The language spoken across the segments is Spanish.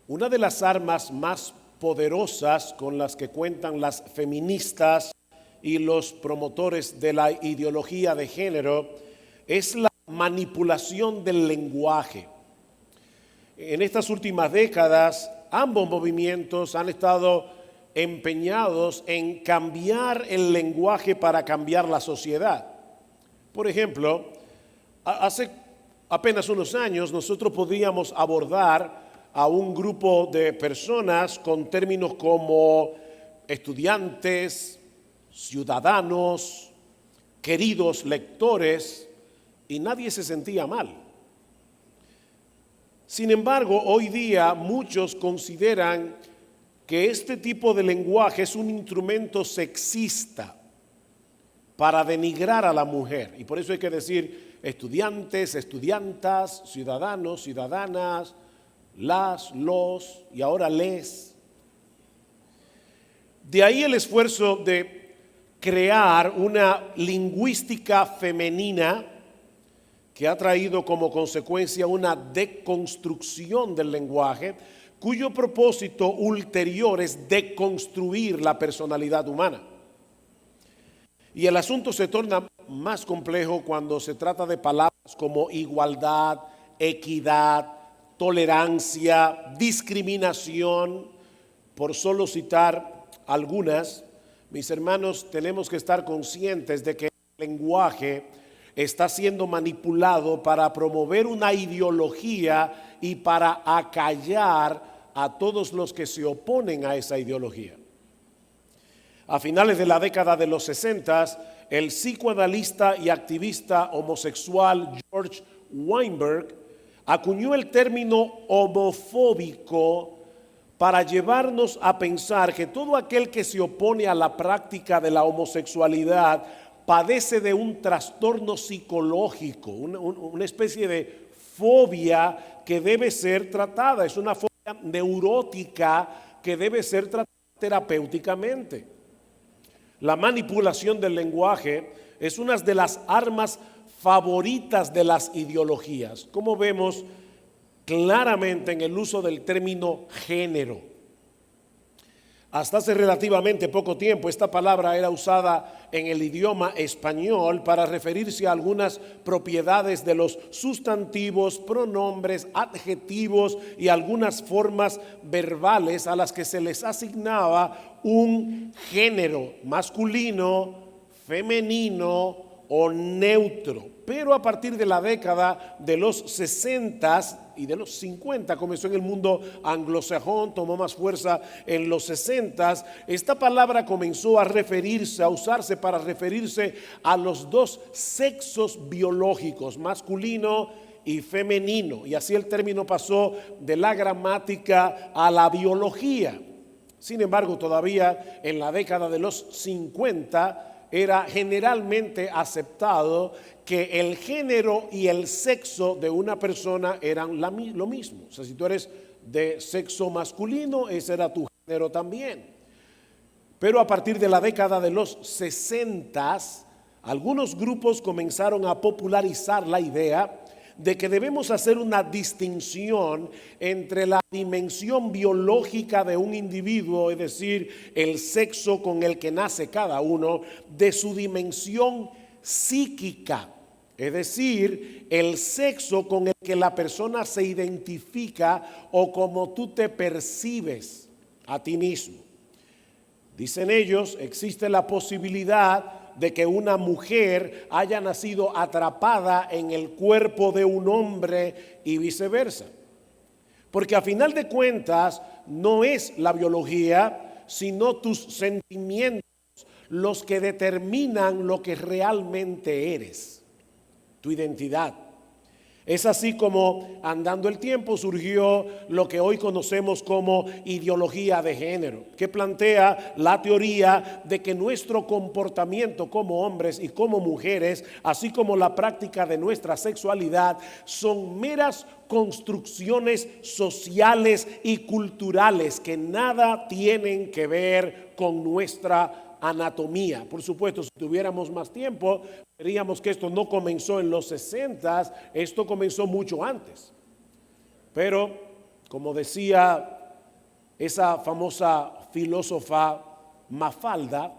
Una de las armas más poderosas con las que cuentan las feministas y los promotores de la ideología de género es la manipulación del lenguaje. En estas últimas décadas, ambos movimientos han estado empeñados en cambiar el lenguaje para cambiar la sociedad. Por ejemplo, hace apenas unos años nosotros podíamos abordar a un grupo de personas con términos como estudiantes, ciudadanos, queridos lectores, y nadie se sentía mal. Sin embargo, hoy día muchos consideran que este tipo de lenguaje es un instrumento sexista para denigrar a la mujer. Y por eso hay que decir estudiantes, estudiantas, ciudadanos, ciudadanas, las, los y ahora les. De ahí el esfuerzo de crear una lingüística femenina que ha traído como consecuencia una deconstrucción del lenguaje, cuyo propósito ulterior es deconstruir la personalidad humana. Y el asunto se torna más complejo cuando se trata de palabras como igualdad, equidad, tolerancia, discriminación, por solo citar algunas. Mis hermanos, tenemos que estar conscientes de que el lenguaje está siendo manipulado para promover una ideología y para acallar a todos los que se oponen a esa ideología. A finales de la década de los 60, el psicoanalista y activista homosexual George Weinberg acuñó el término homofóbico para llevarnos a pensar que todo aquel que se opone a la práctica de la homosexualidad padece de un trastorno psicológico, una especie de fobia que debe ser tratada. Es una fobia neurótica que debe ser tratada terapéuticamente. La manipulación del lenguaje es una de las armas favoritas de las ideologías, como vemos claramente en el uso del término género. Hasta hace relativamente poco tiempo esta palabra era usada en el idioma español para referirse a algunas propiedades de los sustantivos, pronombres, adjetivos y algunas formas verbales a las que se les asignaba un género masculino, femenino o neutro. Pero a partir de la década de los 60 y de los 50, comenzó en el mundo anglosajón, tomó más fuerza en los 60, esta palabra comenzó a usarse para referirse a los dos sexos biológicos, masculino y femenino. Y así el término pasó de la gramática a la biología. Sin embargo, todavía en la década de los 50 era generalmente aceptado que el género y el sexo de una persona eran lo mismo. O sea, si tú eres de sexo masculino, ese era tu género también. Pero a partir de la década de los 60, algunos grupos comenzaron a popularizar la idea de que debemos hacer una distinción entre la dimensión biológica de un individuo, es decir, el sexo con el que nace cada uno, de su dimensión psíquica, es decir, el sexo con el que la persona se identifica o como tú te percibes a ti mismo. Dicen ellos, existe la posibilidad de que una mujer haya nacido atrapada en el cuerpo de un hombre y viceversa. Porque a final de cuentas no es la biología, sino tus sentimientos los que determinan lo que realmente eres, tu identidad. Es así como andando el tiempo surgió lo que hoy conocemos como ideología de género, que plantea la teoría de que nuestro comportamiento como hombres y como mujeres, así como la práctica de nuestra sexualidad, son meras construcciones sociales y culturales que nada tienen que ver con nuestra anatomía. Por supuesto, si tuviéramos más tiempo, veríamos que esto no comenzó en los 60, esto comenzó mucho antes. Pero, como decía esa famosa filósofa Mafalda,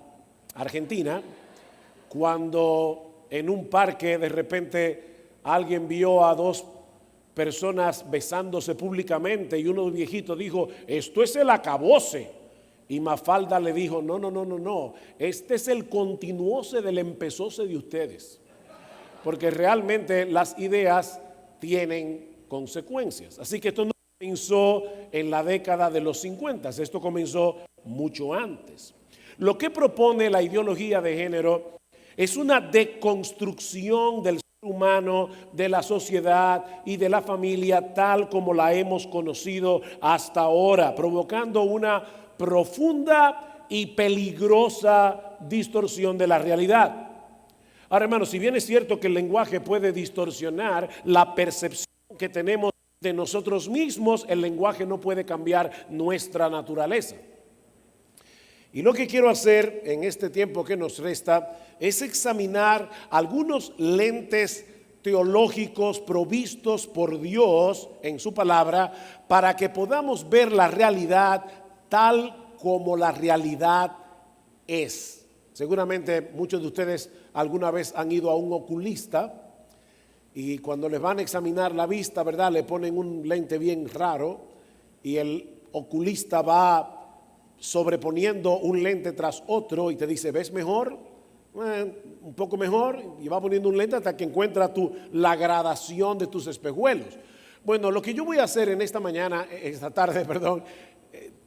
argentina, cuando en un parque de repente alguien vio a dos personas besándose públicamente y uno viejito dijo, esto es el acabose. Y Mafalda le dijo, no, este es el continuose del empezóse de ustedes. Porque realmente las ideas tienen consecuencias. Así que esto no comenzó en la década de los 50, esto comenzó mucho antes. Lo que propone la ideología de género es una deconstrucción del ser humano, de la sociedad y de la familia tal como la hemos conocido hasta ahora, provocando una profunda y peligrosa distorsión de la realidad. Ahora, hermanos, si bien es cierto que el lenguaje puede distorsionar la percepción que tenemos de nosotros mismos, el lenguaje no puede cambiar nuestra naturaleza. Y lo que quiero hacer en este tiempo que nos resta es examinar algunos lentes teológicos provistos por Dios en su palabra para que podamos ver la realidad tal como la realidad es. Seguramente muchos de ustedes alguna vez han ido a un oculista y cuando les van a examinar la vista, ¿verdad? Le ponen un lente bien raro y el oculista va sobreponiendo un lente tras otro y te dice, ¿ves mejor? Un poco mejor, y va poniendo un lente hasta que encuentra la gradación de tus espejuelos. Bueno, lo que yo voy a hacer en esta tarde,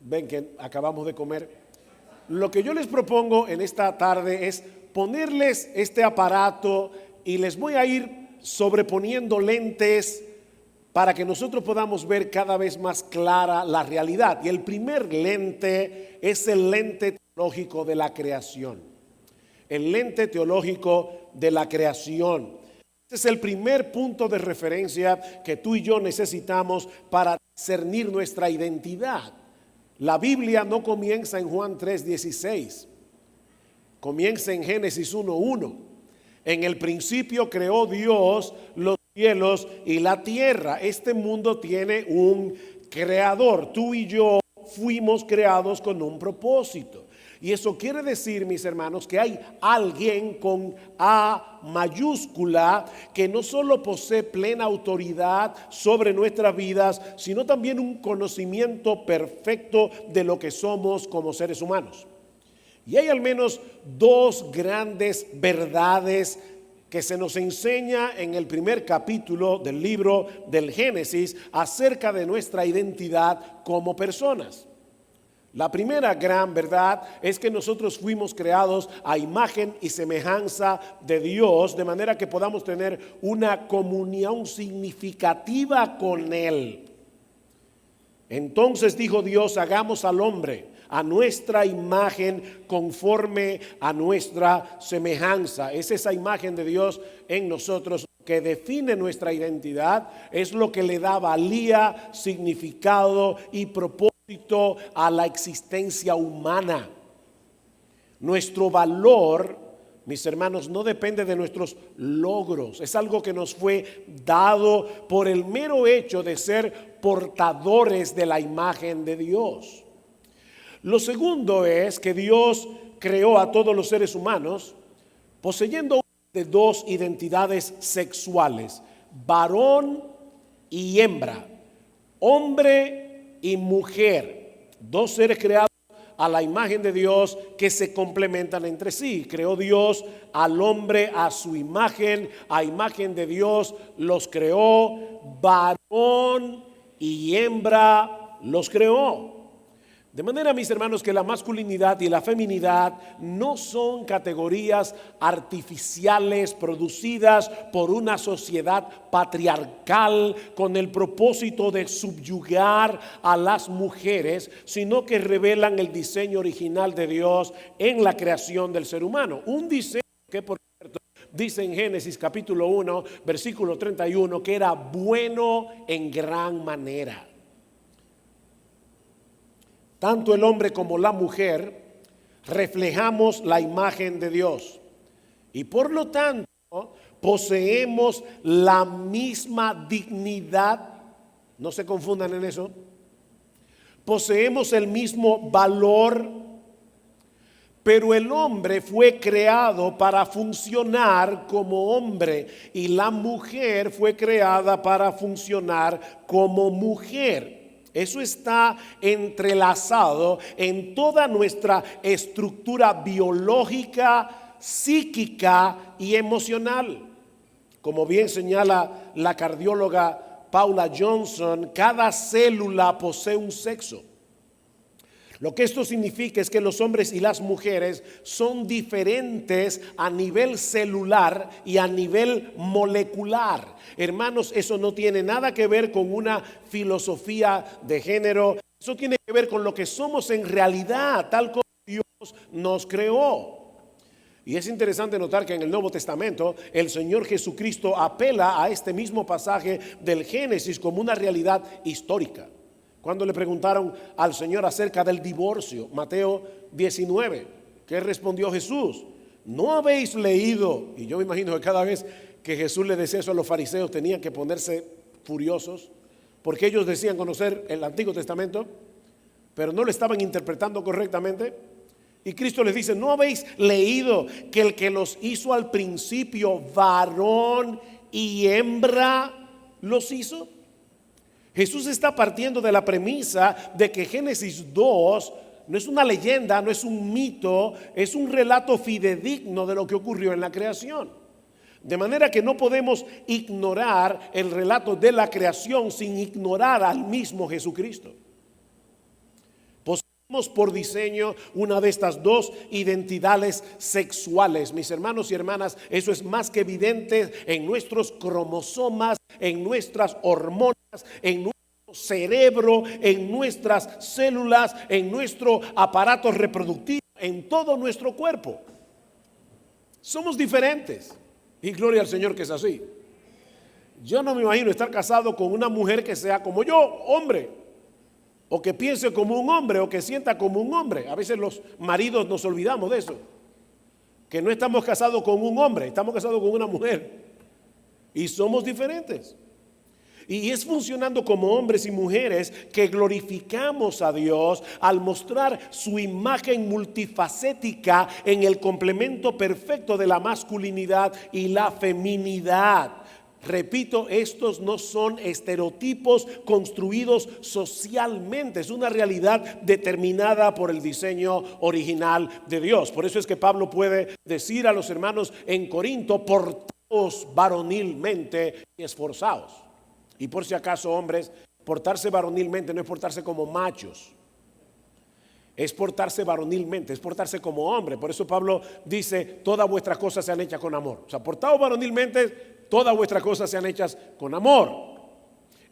ven que acabamos de comer. Lo que yo les propongo en esta tarde es ponerles este aparato y les voy a ir sobreponiendo lentes para que nosotros podamos ver cada vez más clara la realidad. Y el primer lente es el lente teológico de la creación. El lente teológico de la creación. Este es el primer punto de referencia que tú y yo necesitamos para discernir nuestra identidad. La Biblia no comienza en Juan 3:16, comienza en Génesis 1:1. En el principio creó Dios los cielos y la tierra. Este mundo tiene un creador. Tú y yo fuimos creados con un propósito. Y eso quiere decir, mis hermanos, que hay alguien con A mayúscula que no solo posee plena autoridad sobre nuestras vidas, sino también un conocimiento perfecto de lo que somos como seres humanos. Y hay al menos dos grandes verdades que se nos enseña en el primer capítulo del libro del Génesis acerca de nuestra identidad como personas. La primera gran verdad es que nosotros fuimos creados a imagen y semejanza de Dios, de manera que podamos tener una comunión significativa con Él. Entonces dijo Dios, hagamos al hombre a nuestra imagen conforme a nuestra semejanza. Es esa imagen de Dios en nosotros que define nuestra identidad, es lo que le da valía, significado y propósito a la existencia humana. Nuestro valor, mis hermanos, no depende de nuestros logros, es algo que nos fue dado por el mero hecho de ser portadores de la imagen de Dios. Lo segundo es que Dios creó a todos los seres humanos poseyendo de dos identidades sexuales, varón y hembra, hombre y mujer, dos seres creados a la imagen de Dios que se complementan entre sí. Creó Dios al hombre a su imagen, a imagen de Dios los creó, varón y hembra los creó. De manera, mis hermanos, que la masculinidad y la feminidad no son categorías artificiales producidas por una sociedad patriarcal con el propósito de subyugar a las mujeres, sino que revelan el diseño original de Dios en la creación del ser humano. Un diseño que, por cierto, dice en Génesis capítulo 1, versículo 31, que era bueno en gran manera. Tanto el hombre como la mujer reflejamos la imagen de Dios y por lo tanto poseemos la misma dignidad. No se confundan en eso. poseemos el mismo valor, pero el hombre fue creado para funcionar como hombre y la mujer fue creada para funcionar como mujer. Eso está entrelazado en toda nuestra estructura biológica, psíquica y emocional. Como bien señala la cardióloga Paula Johnson, cada célula posee un sexo. Lo que esto significa es que los hombres y las mujeres son diferentes a nivel celular y a nivel molecular. Hermanos, eso no tiene nada que ver con una filosofía de género. Eso tiene que ver con lo que somos en realidad, tal como Dios nos creó. Y es interesante notar que en el Nuevo Testamento el Señor Jesucristo apela a este mismo pasaje del Génesis como una realidad histórica. Cuando le preguntaron al Señor acerca del divorcio, Mateo 19, ¿qué respondió Jesús? ¿No habéis leído? Y yo me imagino que cada vez que Jesús le decía eso a los fariseos tenían que ponerse furiosos, porque ellos decían conocer el Antiguo Testamento, pero no lo estaban interpretando correctamente. Y Cristo les dice, ¿no habéis leído que el que los hizo al principio, varón y hembra, los hizo? Jesús está partiendo de la premisa de que Génesis 2 no es una leyenda, no es un mito, es un relato fidedigno de lo que ocurrió en la creación. De manera que no podemos ignorar el relato de la creación sin ignorar al mismo Jesucristo. Poseemos por diseño una de estas dos identidades sexuales. Mis hermanos y hermanas, eso es más que evidente en nuestros cromosomas, en nuestras hormonas, en nuestro cerebro, en nuestras células, en nuestro aparato reproductivo, en todo nuestro cuerpo. Somos diferentes y gloria al Señor que es así. Yo no me imagino estar casado con una mujer que sea como yo, hombre, o que piense como un hombre, o que sienta como un hombre. A veces los maridos nos olvidamos de eso, que no estamos casados con un hombre, estamos casados con una mujer y somos diferentes. Y es funcionando como hombres y mujeres que glorificamos a Dios al mostrar su imagen multifacética en el complemento perfecto de la masculinidad y la feminidad. Repito, estos no son estereotipos construidos socialmente, es una realidad determinada por el diseño original de Dios. Por eso es que Pablo puede decir a los hermanos en Corinto, portaos varonilmente y esforzaos. Y por si acaso, hombres, portarse varonilmente no es portarse como machos, es portarse varonilmente, es portarse como hombre. Por eso Pablo dice, todas vuestras cosas sean hechas con amor. O sea, portaos varonilmente, todas vuestras cosas sean hechas con amor.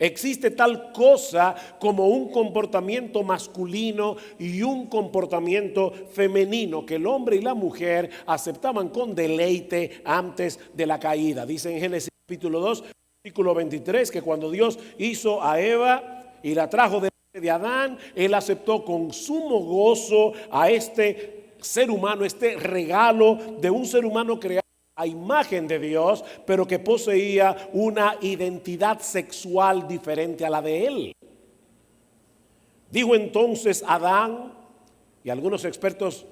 Existe tal cosa como un comportamiento masculino y un comportamiento femenino que el hombre y la mujer aceptaban con deleite antes de la caída. Dice en Génesis capítulo 2, versículo 23, que cuando Dios hizo a Eva y la trajo de Adán, Él aceptó con sumo gozo a este ser humano, este regalo de un ser humano creado a imagen de Dios, pero que poseía una identidad sexual diferente a la de él. Dijo entonces Adán, y algunos expertos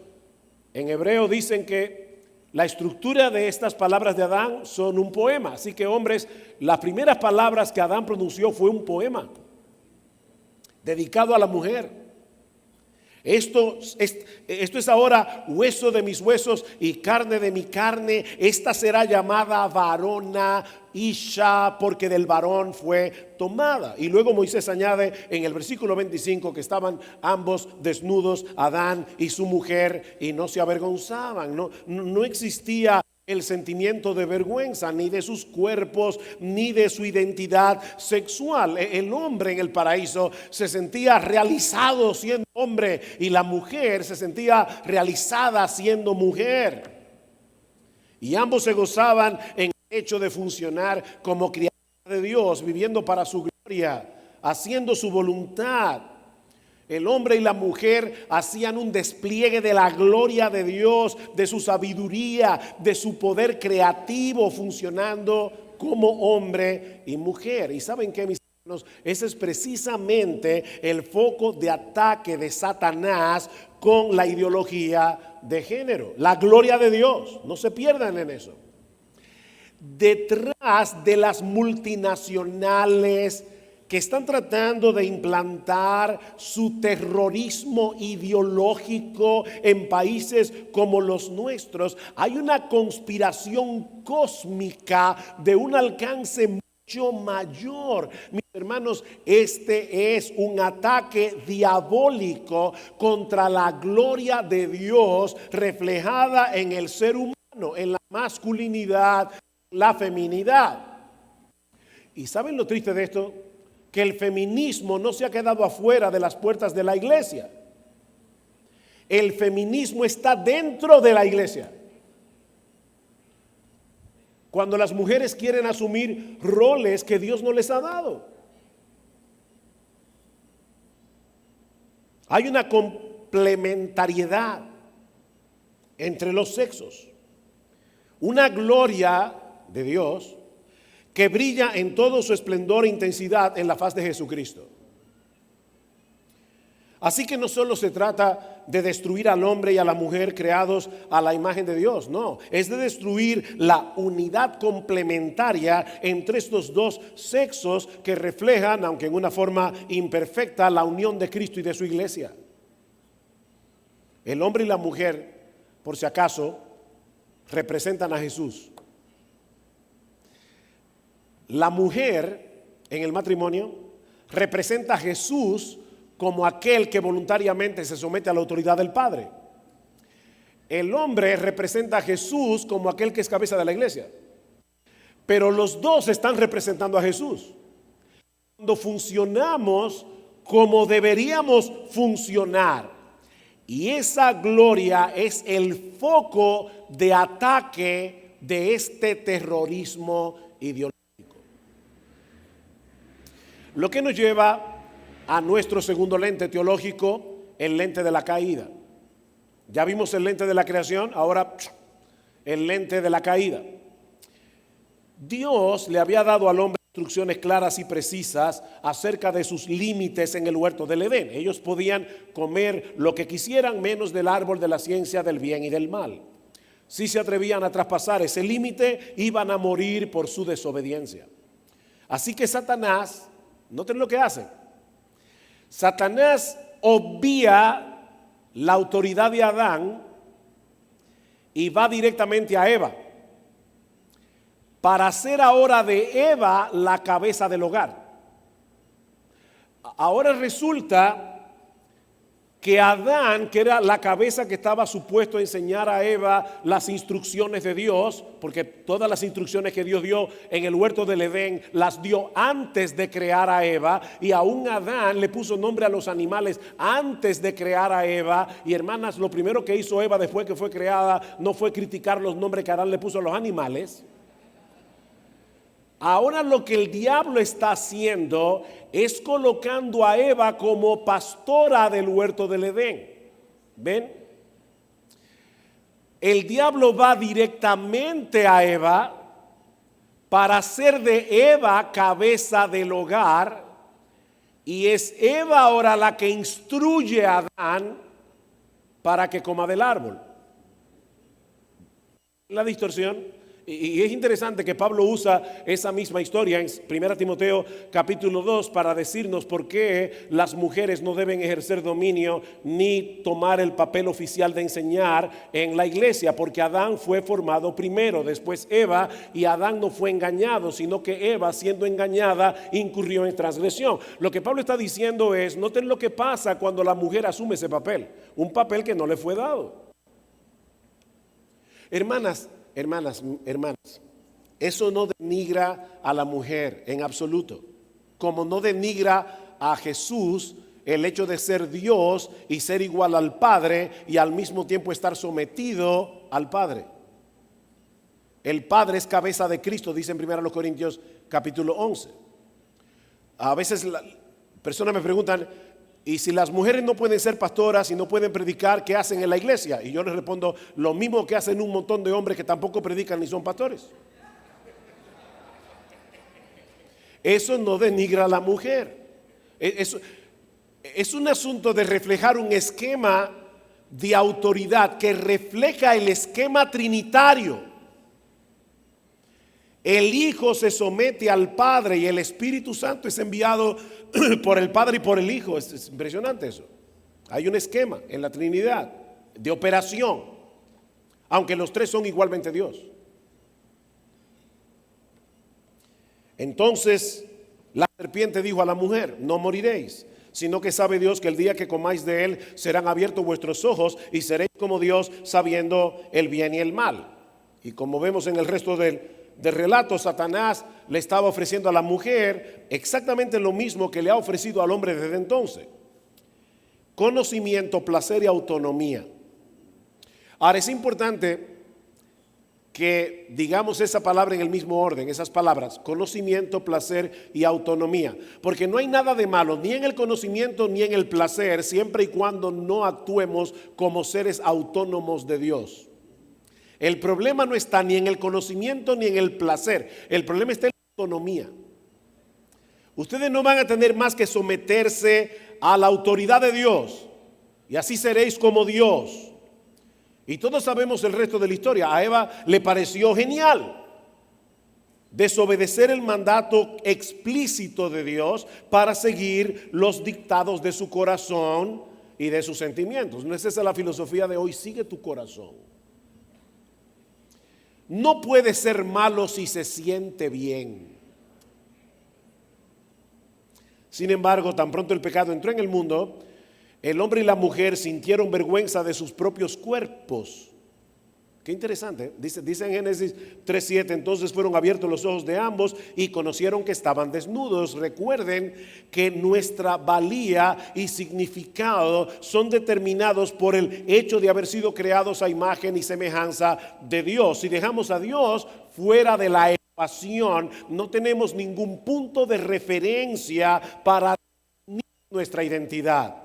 en hebreo dicen que la estructura de estas palabras de Adán son un poema. Así que, hombres, las primeras palabras que Adán pronunció fue un poema dedicado a la mujer. Esto es ahora hueso de mis huesos y carne de mi carne. Esta será llamada varona, Isha, porque del varón fue tomada. Y luego Moisés añade en el versículo 25 que estaban ambos desnudos, Adán y su mujer, y no se avergonzaban. No existía el sentimiento de vergüenza, ni de sus cuerpos, ni de su identidad sexual. El hombre en el paraíso se sentía realizado siendo hombre y la mujer se sentía realizada siendo mujer. Y ambos se gozaban en el hecho de funcionar como criaturas de Dios, viviendo para su gloria, haciendo su voluntad. El hombre y la mujer hacían un despliegue de la gloria de Dios, de su sabiduría, de su poder creativo, funcionando como hombre y mujer. Y ¿saben qué, mis Ese es precisamente el foco de ataque de Satanás con la ideología de género. La gloria de Dios, no se pierdan en eso. Detrás de las multinacionales que están tratando de implantar su terrorismo ideológico en países como los nuestros, hay una conspiración cósmica de un alcance mucho mayor. Mis hermanos, este es un ataque diabólico contra la gloria de Dios reflejada en el ser humano, en la masculinidad, la feminidad. ¿Y saben lo triste de esto? Que el feminismo no se ha quedado afuera de las puertas de la iglesia. El feminismo está dentro de la iglesia. Cuando las mujeres quieren asumir roles que Dios no les ha dado. Hay una complementariedad entre los sexos. Una gloria de Dios que brilla en todo su esplendor e intensidad en la faz de Jesucristo. Así que no solo se trata de destruir al hombre y a la mujer creados a la imagen de Dios, no, es de destruir la unidad complementaria entre estos dos sexos que reflejan, aunque en una forma imperfecta, la unión de Cristo y de su iglesia. El hombre y la mujer, por si acaso, representan a Jesús. La mujer en el matrimonio representa a Jesús como aquel que voluntariamente se somete a la autoridad del Padre. El hombre representa a Jesús como aquel que es cabeza de la iglesia. Pero los dos están representando a Jesús. Cuando funcionamos como deberíamos funcionar, y esa gloria es el foco de ataque de este terrorismo ideológico. Lo que nos lleva a nuestro segundo lente teológico, el lente de la caída. Ya vimos el lente de la creación, ahora el lente de la caída. Dios le había dado al hombre instrucciones claras y precisas acerca de sus límites en el huerto del Edén. Ellos podían comer lo que quisieran menos del árbol de la ciencia del bien y del mal. Si se atrevían a traspasar ese límite, iban a morir por su desobediencia. Así que Satanás, noten lo que hace. Satanás obvia la autoridad de Adán y va directamente a Eva para hacer ahora de Eva la cabeza del hogar. Ahora resulta que Adán, que era la cabeza que estaba supuesto a enseñar a Eva las instrucciones de Dios, porque todas las instrucciones que Dios dio en el huerto del Edén las dio antes de crear a Eva, y aún Adán le puso nombre a los animales antes de crear a Eva. Y hermanas, lo primero que hizo Eva después que fue creada no fue criticar los nombres que Adán le puso a los animales. Ahora lo que el diablo está haciendo es colocando a Eva como pastora del huerto del Edén. ¿Ven? El diablo va directamente a Eva para hacer de Eva cabeza del hogar, y es Eva ahora la que instruye a Adán para que coma del árbol. La distorsión. Y es interesante que Pablo usa esa misma historia en 1 Timoteo capítulo 2 para decirnos por qué las mujeres no deben ejercer dominio ni tomar el papel oficial de enseñar en la iglesia, porque Adán fue formado primero, después Eva, y Adán no fue engañado, sino que Eva, siendo engañada, incurrió en transgresión. Lo que Pablo está diciendo es, noten lo que pasa cuando la mujer asume ese papel, un papel que no le fue dado. Hermanas, eso no denigra a la mujer en absoluto, como no denigra a Jesús el hecho de ser Dios y ser igual al Padre y al mismo tiempo estar sometido al Padre. El Padre es cabeza de Cristo, dice en 1 Corintios capítulo 11. A veces personas me preguntan, y si las mujeres no pueden ser pastoras y no pueden predicar, ¿qué hacen en la iglesia? Y yo les respondo, lo mismo que hacen un montón de hombres que tampoco predican ni son pastores. eso no denigra a la mujer. Es un asunto de reflejar un esquema de autoridad que refleja el esquema trinitario. El Hijo se somete al Padre y el Espíritu Santo es enviado por el Padre y por el Hijo. Es impresionante eso. Hay un esquema en la Trinidad de operación, aunque los tres son igualmente Dios. Entonces la serpiente dijo a la mujer: no moriréis, sino que sabe Dios que el día que comáis de él serán abiertos vuestros ojos y seréis como Dios, sabiendo el bien y el mal. Y como vemos en el resto del relato, Satanás le estaba ofreciendo a la mujer exactamente lo mismo que le ha ofrecido al hombre desde entonces: conocimiento, placer y autonomía. Ahora es importante que digamos esa palabra en el mismo orden, esas palabras: conocimiento, placer y autonomía, porque no hay nada de malo ni en el conocimiento ni en el placer, siempre y cuando no actuemos como seres autónomos de Dios. El problema no está ni en el conocimiento ni en el placer, el problema está en la autonomía. Ustedes no van a tener más que someterse a la autoridad de Dios y así seréis como Dios. Y todos sabemos el resto de la historia. A Eva le pareció genial desobedecer el mandato explícito de Dios para seguir los dictados de su corazón y de sus sentimientos. ¿No es esa la filosofía de hoy? Sigue tu corazón. No puede ser malo si se siente bien. Sin embargo, tan pronto el pecado entró en el mundo, el hombre y la mujer sintieron vergüenza de sus propios cuerpos. Qué interesante. Dice en Génesis 3:7: entonces fueron abiertos los ojos de ambos y conocieron que estaban desnudos. Recuerden que nuestra valía y significado son determinados por el hecho de haber sido creados a imagen y semejanza de Dios. Si dejamos a Dios fuera de la ecuación, no tenemos ningún punto de referencia para definir nuestra identidad.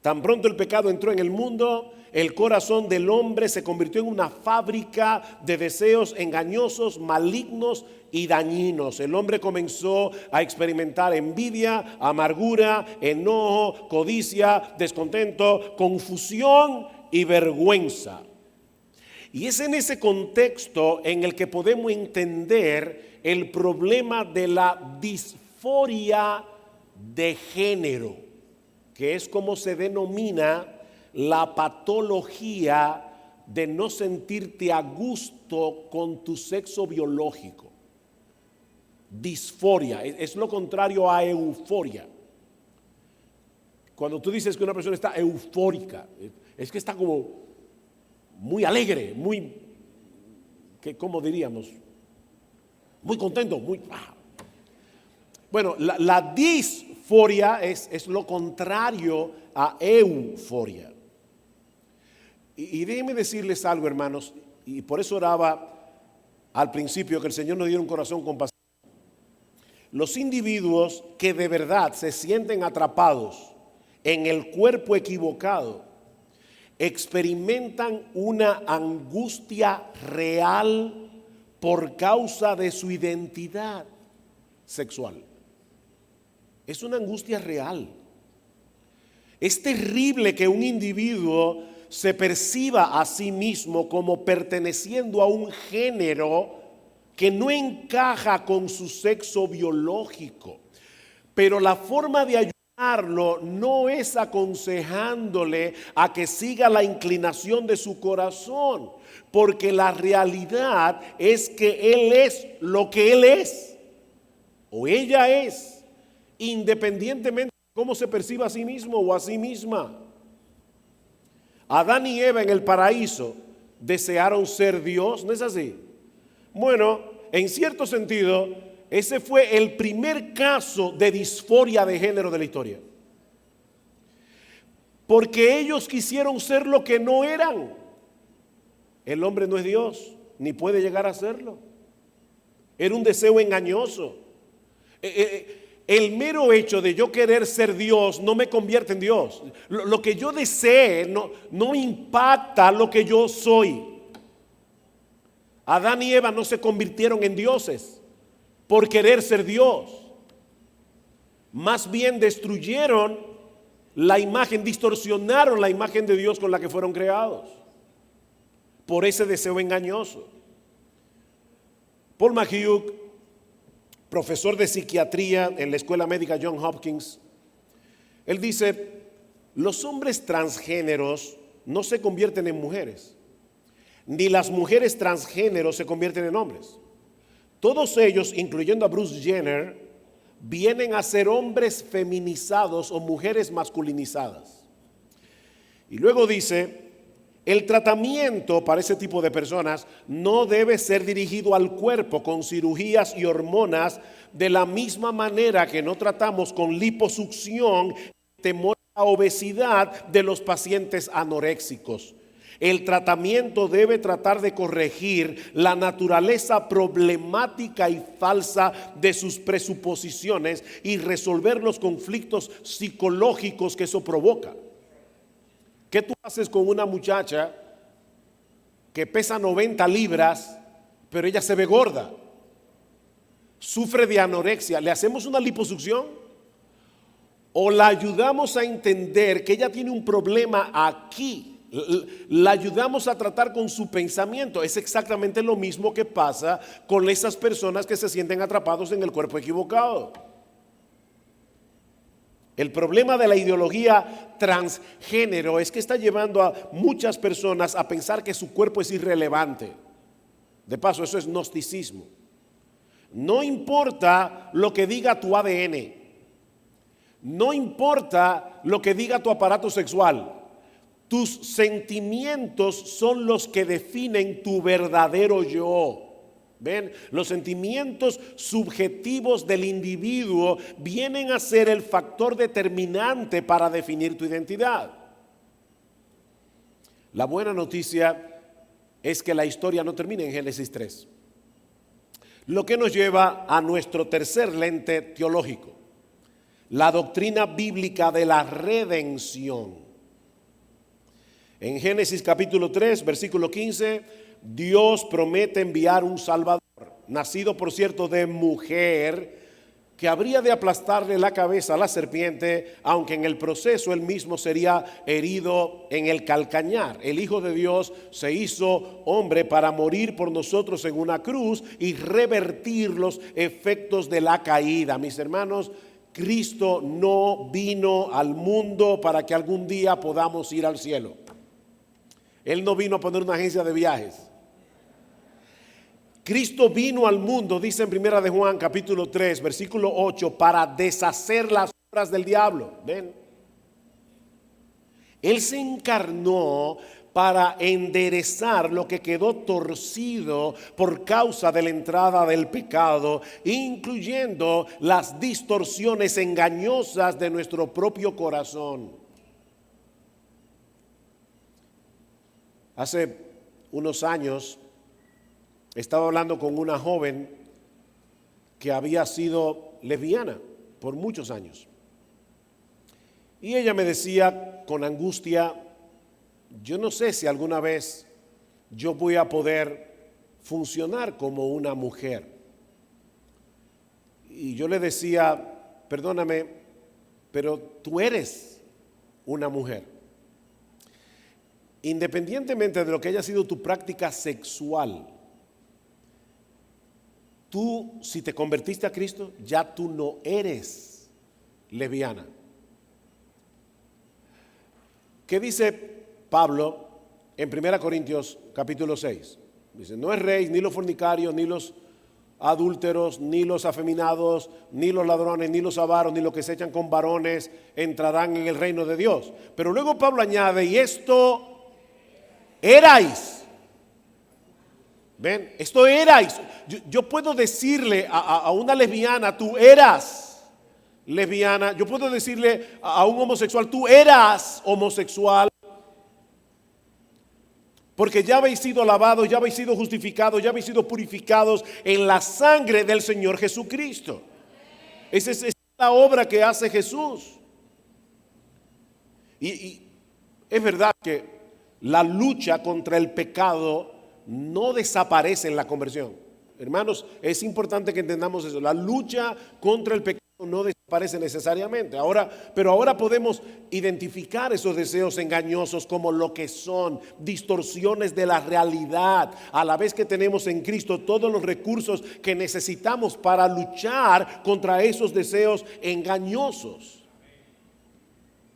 Tan pronto el pecado entró en el mundo, el corazón del hombre se convirtió en una fábrica de deseos engañosos, malignos y dañinos. El hombre comenzó a experimentar envidia, amargura, enojo, codicia, descontento, confusión y vergüenza. Y es en ese contexto en el que podemos entender el problema de la disforia de género, que es como se denomina la patología de no sentirte a gusto con tu sexo biológico. Disforia es lo contrario a euforia. Cuando tú dices que una persona está eufórica, es que está como muy alegre, muy, ¿cómo diríamos? Muy contento, muy... Bueno, la disforia es lo contrario a euforia. Y déjenme decirles algo, hermanos, y por eso oraba al principio que el Señor nos diera un corazón compasivo. Los individuos que de verdad se sienten atrapados en el cuerpo equivocado experimentan una angustia real por causa de su identidad sexual. Es una angustia real. Es terrible que un individuo se perciba a sí mismo como perteneciendo a un género que no encaja con su sexo biológico. Pero la forma de ayudarlo no es aconsejándole a que siga la inclinación de su corazón, porque la realidad es que él es lo que él es, o ella es, independientemente de cómo se perciba a sí mismo o a sí misma. Adán y Eva en el paraíso desearon ser Dios, ¿no es así? Bueno, en cierto sentido, ese fue el primer caso de disforia de género de la historia. Porque ellos quisieron ser lo que no eran. El hombre no es Dios, ni puede llegar a serlo. Era un deseo engañoso. El mero hecho de yo querer ser Dios no me convierte en Dios. Lo que yo desee no impacta lo que yo soy. Adán y Eva no se convirtieron en dioses. por querer ser Dios. Más bien destruyeron la imagen, distorsionaron la imagen de Dios con la que fueron creados, por ese deseo engañoso. Paul McHugh, profesor de psiquiatría en la Escuela Médica Johns Hopkins, él dice: los hombres transgéneros no se convierten en mujeres, ni las mujeres transgéneros se convierten en hombres. Todos ellos, incluyendo a Bruce Jenner, vienen a ser hombres feminizados o mujeres masculinizadas. Y luego dice: el tratamiento para ese tipo de personas no debe ser dirigido al cuerpo con cirugías y hormonas, de la misma manera que no tratamos con liposucción temor a la obesidad de los pacientes anoréxicos. El tratamiento debe tratar de corregir la naturaleza problemática y falsa de sus presuposiciones y resolver los conflictos psicológicos que eso provoca. ¿Qué tú haces con una muchacha que pesa 90 libras, pero ella se ve gorda? Sufre de anorexia. ¿Le hacemos una liposucción? ¿O la ayudamos a entender que ella tiene un problema aquí? La ayudamos a tratar con su pensamiento. Es exactamente lo mismo que pasa con esas personas que se sienten atrapados en el cuerpo equivocado. El problema de la ideología transgénero es que está llevando a muchas personas a pensar que su cuerpo es irrelevante. De paso, eso es gnosticismo. No importa lo que diga tu ADN, no importa lo que diga tu aparato sexual. Tus sentimientos son los que definen tu verdadero yo. ¿Ven? Los sentimientos subjetivos del individuo vienen a ser el factor determinante para definir tu identidad. La buena noticia es que la historia no termina en Génesis 3. Lo que nos lleva a nuestro tercer lente teológico: la doctrina bíblica de la redención. En Génesis capítulo 3, versículo 15, Dios promete enviar un Salvador, nacido por cierto de mujer, que habría de aplastarle la cabeza a la serpiente, aunque en el proceso él mismo sería herido en el calcañar. El Hijo de Dios se hizo hombre para morir por nosotros en una cruz y revertir los efectos de la caída. Mis hermanos, Cristo no vino al mundo para que algún día podamos ir al cielo. Él no vino a poner una agencia de viajes. Cristo vino al mundo, dice en Primera de Juan capítulo 3, versículo 8, para deshacer las obras del diablo. ¿Ven? Él se encarnó para enderezar lo que quedó torcido por causa de la entrada del pecado, incluyendo las distorsiones engañosas de nuestro propio corazón. Hace unos años estaba hablando con una joven que había sido lesbiana por muchos años. Y ella me decía con angustia: yo no sé si alguna vez yo voy a poder funcionar como una mujer. Y yo le decía: perdóname, pero tú eres una mujer. Independientemente de lo que haya sido tu práctica sexual, tú, si te convertiste a Cristo, ya tú no eres lesbiana. ¿Qué dice Pablo en 1 Corintios capítulo 6? Dice: no es rey, ni los fornicarios, ni los adúlteros, ni los afeminados, ni los ladrones, ni los avaros, ni los que se echan con varones entrarán en el reino de Dios. Pero luego Pablo añade: y esto erais. ¿Ven? Esto erais. Yo puedo decirle a una lesbiana: tú eras lesbiana. Yo puedo decirle a un homosexual: tú eras homosexual. Porque ya habéis sido lavados, ya habéis sido justificados, ya habéis sido purificados en la sangre del Señor Jesucristo. Esa es la obra que hace Jesús. Y es verdad que la lucha contra el pecado no desaparece en la conversión. Hermanos, es importante que entendamos eso. La lucha contra el pecado no desaparece necesariamente. Pero ahora podemos identificar esos deseos engañosos como lo que son, distorsiones de la realidad, a la vez que tenemos en Cristo todos los recursos que necesitamos para luchar contra esos deseos engañosos.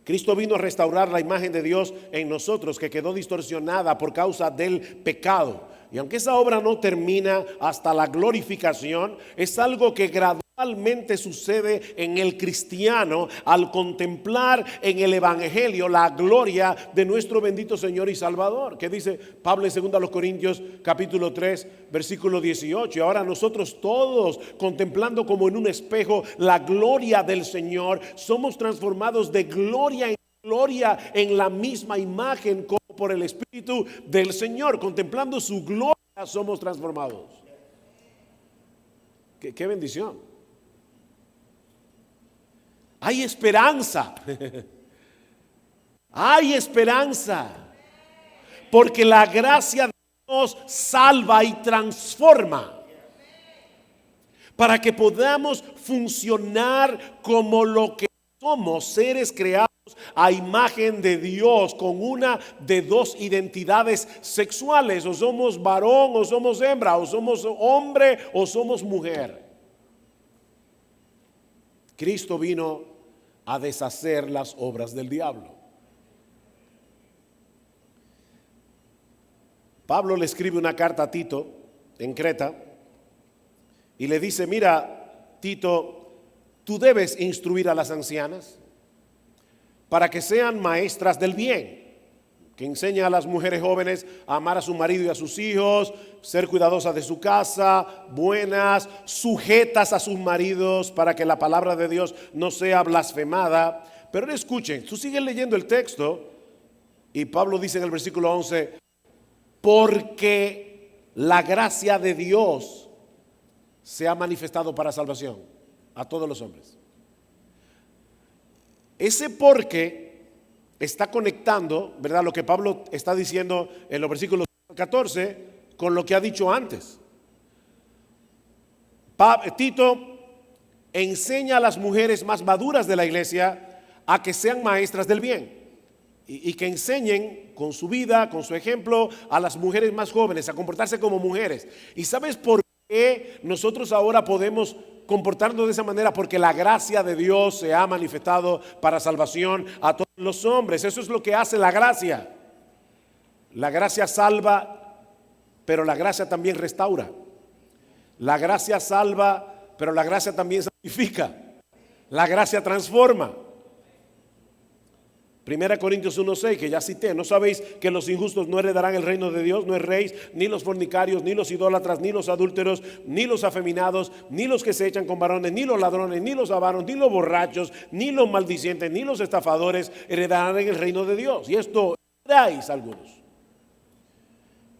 Cristo vino a restaurar la imagen de Dios en nosotros, que quedó distorsionada por causa del pecado. Y aunque esa obra no termina hasta la glorificación, es algo que gradualmente sucede en el cristiano al contemplar en el evangelio la gloria de nuestro bendito Señor y Salvador. Que dice Pablo en 2 Corintios capítulo 3 versículo 18. Y ahora nosotros todos, contemplando como en un espejo la gloria del Señor, somos transformados de gloria en gloria en la misma imagen como por el Espíritu del Señor. Contemplando su gloria somos transformados. Qué bendición. Hay esperanza. Hay esperanza. Porque la gracia de Dios salva y transforma. Para que podamos funcionar como lo que somos, seres creados a imagen de Dios, con una de dos identidades sexuales: o somos varón o somos hembra, o somos hombre o somos mujer. Cristo vino a deshacer las obras del diablo. Pablo le escribe una carta a Tito en Creta y le dice: mira, Tito, tú debes instruir a las ancianas para que sean maestras del bien, que enseñen a las mujeres jóvenes a amar a su marido y a sus hijos, ser cuidadosas de su casa, buenas, sujetas a sus maridos, para que la palabra de Dios no sea blasfemada. Pero ahora escuchen, tú sigues leyendo el texto y Pablo dice en el versículo 11: porque la gracia de Dios se ha manifestado para salvación a todos los hombres. Ese porque está conectando, ¿verdad?, lo que Pablo está diciendo en los versículos 14 con lo que ha dicho antes. Tito enseña a las mujeres más maduras de la iglesia a que sean maestras del bien y que enseñen con su vida, con su ejemplo, a las mujeres más jóvenes a comportarse como mujeres. ¿Y sabes por qué nosotros ahora podemos comportarnos de esa manera? Porque la gracia de Dios se ha manifestado para salvación a todos los hombres. Eso es lo que hace la gracia. La gracia salva, pero la gracia también restaura. La gracia salva, pero la gracia también santifica. La gracia transforma. 1 Corintios 1:6, que ya cité: ¿no sabéis que los injustos no heredarán el reino de Dios? No erréis, ni los fornicarios, ni los idólatras, ni los adúlteros, ni los afeminados, ni los que se echan con varones, ni los ladrones, ni los avaros, ni los borrachos, ni los maldicientes, ni los estafadores heredarán el reino de Dios. Y esto heredáis algunos.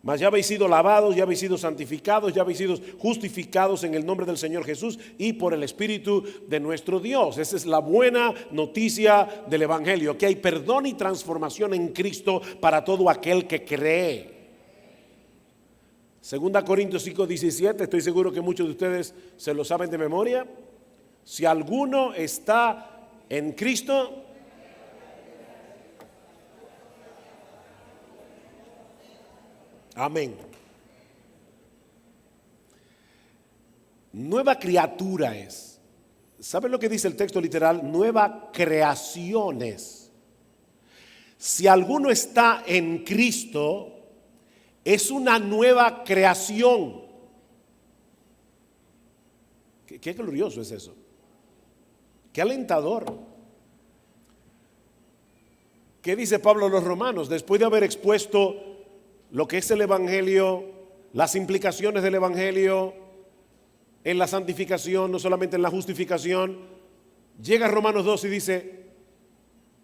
Mas ya habéis sido lavados, ya habéis sido santificados, ya habéis sido justificados en el nombre del Señor Jesús y por el Espíritu de nuestro Dios. Esa es la buena noticia del Evangelio, que hay perdón y transformación en Cristo para todo aquel que cree. 2 Corintios 5:17, estoy seguro que muchos de ustedes se lo saben de memoria. Si alguno está en Cristo, amén. Nueva criatura es. ¿Saben lo que dice el texto literal? Nueva creación es. Si alguno está en Cristo, es una nueva creación. Qué glorioso es eso. Qué alentador. ¿Qué dice Pablo a los romanos? Después de haber expuesto lo que es el Evangelio, las implicaciones del Evangelio en la santificación, no solamente en la justificación, llega a Romanos 2 y dice: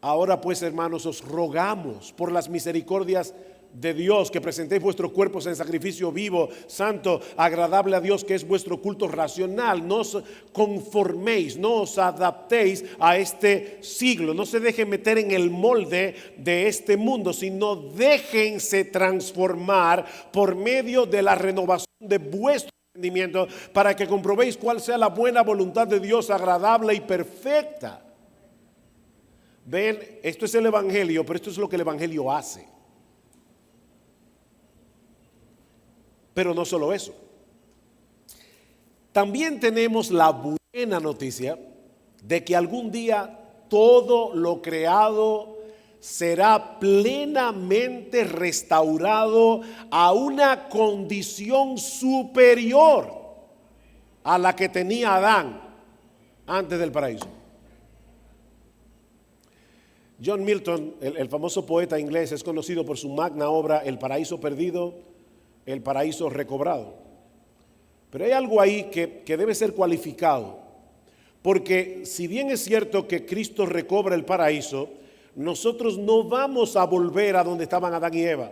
ahora pues, hermanos, os rogamos por las misericordias de Dios que presentéis vuestros cuerpos en sacrificio vivo, santo, agradable a Dios, que es vuestro culto racional. No os conforméis, no os adaptéis a este siglo, no se dejen meter en el molde de este mundo, sino déjense transformar por medio de la renovación de vuestro entendimiento, para que comprobéis cuál sea la buena voluntad de Dios, agradable y perfecta. Ven, esto es el Evangelio, pero esto es lo que el Evangelio hace. Pero no solo eso. También tenemos la buena noticia de que algún día todo lo creado será plenamente restaurado a una condición superior a la que tenía Adán antes del paraíso. John Milton, el famoso poeta inglés, es conocido por su magna obra El paraíso perdido, el paraíso recobrado. Pero hay algo ahí que debe ser cualificado, porque si bien es cierto que Cristo recobra el paraíso, nosotros no vamos a volver a donde estaban Adán y Eva.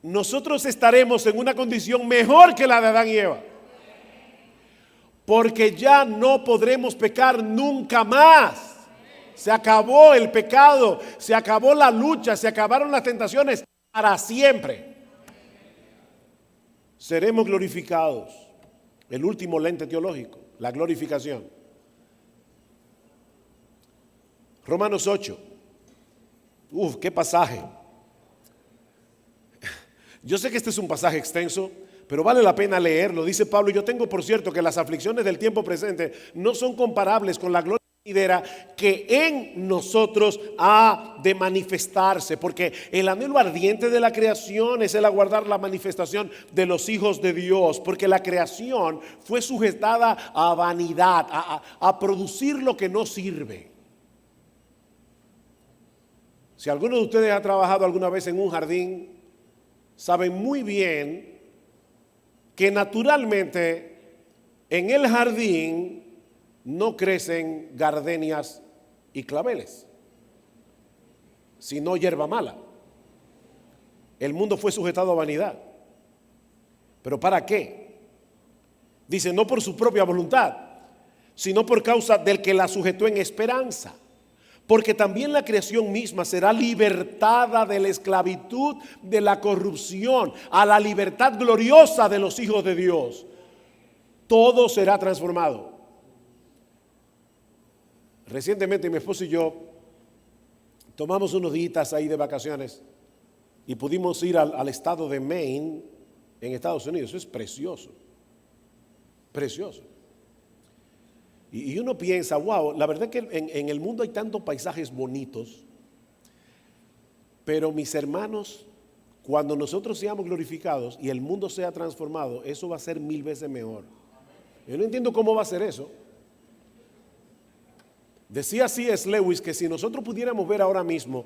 Nosotros estaremos en una condición mejor que la de Adán y Eva, porque ya no podremos pecar nunca más. Se acabó el pecado, se acabó la lucha, se acabaron las tentaciones para siempre. Seremos glorificados. El último lente teológico, la glorificación. Romanos 8. Qué pasaje. Yo sé que este es un pasaje extenso, pero vale la pena leerlo. Dice Pablo: yo tengo por cierto que las aflicciones del tiempo presente no son comparables con la gloria venidera que en nosotros ha de manifestarse, porque el anhelo ardiente de la creación es el aguardar la manifestación de los hijos de Dios, porque la creación fue sujetada a vanidad, a producir lo que no sirve. Si alguno de ustedes ha trabajado alguna vez en un jardín, saben muy bien que naturalmente en el jardín no crecen gardenias y claveles, sino hierba mala. El mundo fue sujetado a vanidad. ¿Pero para qué? Dice, no por su propia voluntad, sino por causa del que la sujetó en esperanza. Porque también la creación misma será libertada de la esclavitud de la corrupción a la libertad gloriosa de los hijos de Dios. Todo será transformado. Recientemente mi esposo y yo tomamos unos días ahí de vacaciones y pudimos ir al estado de Maine en Estados Unidos. Eso es precioso, precioso. Y uno piensa, wow, la verdad que en el mundo hay tantos paisajes bonitos, pero mis hermanos, cuando nosotros seamos glorificados y el mundo sea transformado, eso va a ser 1000 veces mejor. Yo no entiendo cómo va a ser eso. Decía C.S. Lewis que si nosotros pudiéramos ver ahora mismo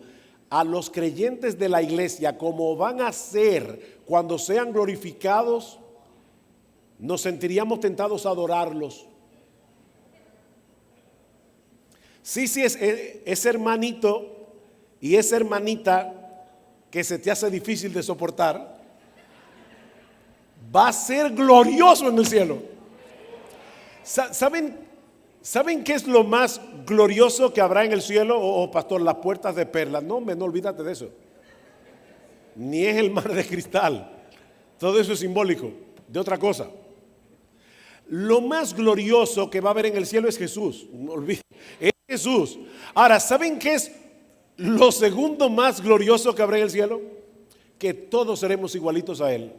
a los creyentes de la iglesia como van a ser cuando sean glorificados, nos sentiríamos tentados a adorarlos. Sí, ese hermanito y esa hermanita que se te hace difícil de soportar, va a ser glorioso en el cielo. ¿Saben qué es lo más glorioso que habrá en el cielo? Pastor, las puertas de perlas. No, no olvídate de eso. Ni es el mar de cristal. Todo eso es simbólico de otra cosa. Lo más glorioso que va a haber en el cielo es Jesús. No olviden, es Jesús. Ahora, ¿saben qué es lo segundo más glorioso que habrá en el cielo? Que todos seremos igualitos a Él.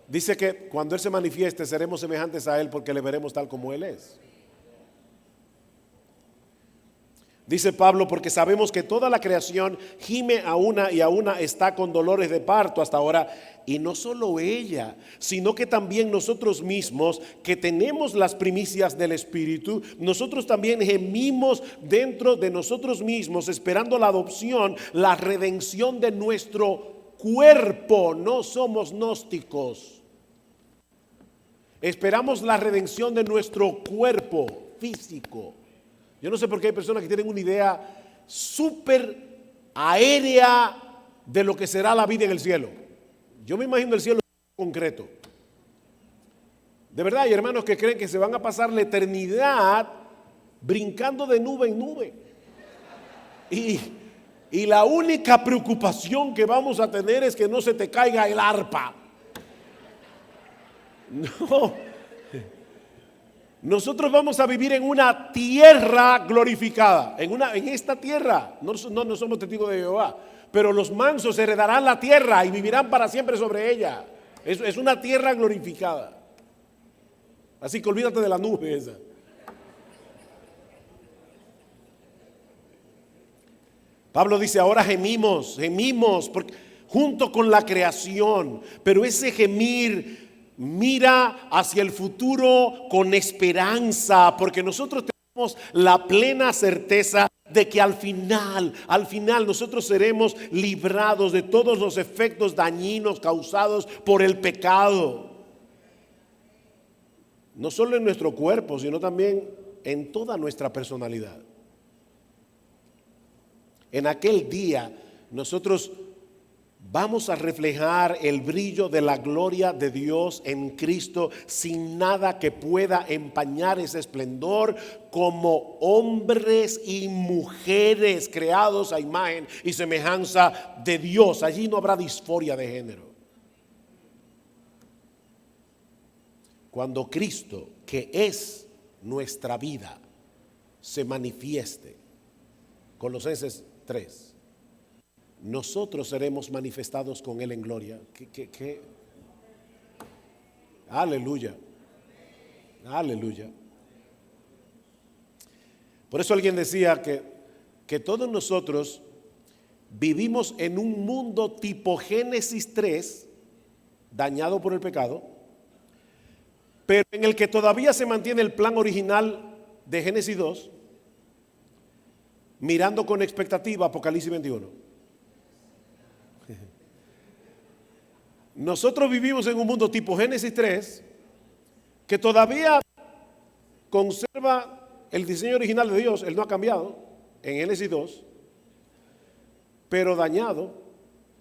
Dice que cuando Él se manifieste seremos semejantes a Él porque le veremos tal como Él es. Dice Pablo, porque sabemos que toda la creación gime a una y a una está con dolores de parto hasta ahora. Y no solo ella, sino que también nosotros mismos, que tenemos las primicias del Espíritu, nosotros también gemimos dentro de nosotros mismos, esperando la adopción, la redención de nuestro cuerpo. No somos gnósticos. Esperamos la redención de nuestro cuerpo físico. Yo no sé por qué hay personas que tienen una idea súper aérea de lo que será la vida en el cielo. Yo me imagino el cielo concreto. De verdad, hay hermanos que creen que se van a pasar la eternidad brincando de nube en nube. Y la única preocupación que vamos a tener es que no se te caiga el arpa. No. Nosotros vamos a vivir en una tierra glorificada. En esta tierra. No somos testigos de Jehová. Pero los mansos heredarán la tierra y vivirán para siempre sobre ella. Es una tierra glorificada. Así que olvídate de la nube esa. Pablo dice, ahora gemimos porque, junto con la creación, pero ese gemir mira hacia el futuro con esperanza, porque nosotros tenemos la plena certeza de que al final nosotros seremos librados de todos los efectos dañinos causados por el pecado. No solo en nuestro cuerpo, sino también en toda nuestra personalidad. En aquel día nosotros vamos a reflejar el brillo de la gloria de Dios en Cristo sin nada que pueda empañar ese esplendor, como hombres y mujeres creados a imagen y semejanza de Dios. Allí no habrá disforia de género. Cuando Cristo, que es nuestra vida, se manifieste. Colosenses 3. Nosotros seremos manifestados con Él en gloria. ¿Qué? Aleluya. Aleluya. Por eso alguien decía que todos nosotros vivimos en un mundo tipo Génesis 3, dañado por el pecado, pero en el que todavía se mantiene el plan original de Génesis 2, mirando con expectativa Apocalipsis 21. Nosotros vivimos en un mundo tipo Génesis 3 que todavía conserva el diseño original de Dios. Él no ha cambiado en Génesis 2, pero dañado,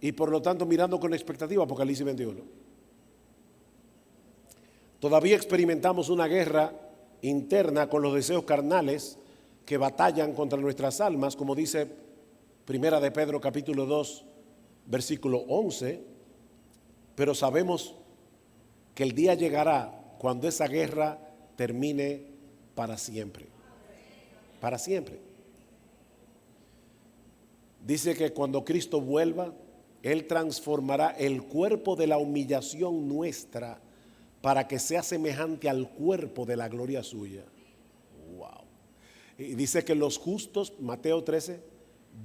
y por lo tanto mirando con expectativa Apocalipsis 21. Todavía experimentamos una guerra interna con los deseos carnales que batallan contra nuestras almas, como dice Primera de Pedro capítulo 2 versículo 11, pero sabemos que el día llegará cuando esa guerra termine para siempre. Para siempre. Dice que cuando Cristo vuelva, Él transformará el cuerpo de la humillación nuestra para que sea semejante al cuerpo de la gloria suya. Wow. Y dice que los justos, Mateo 13,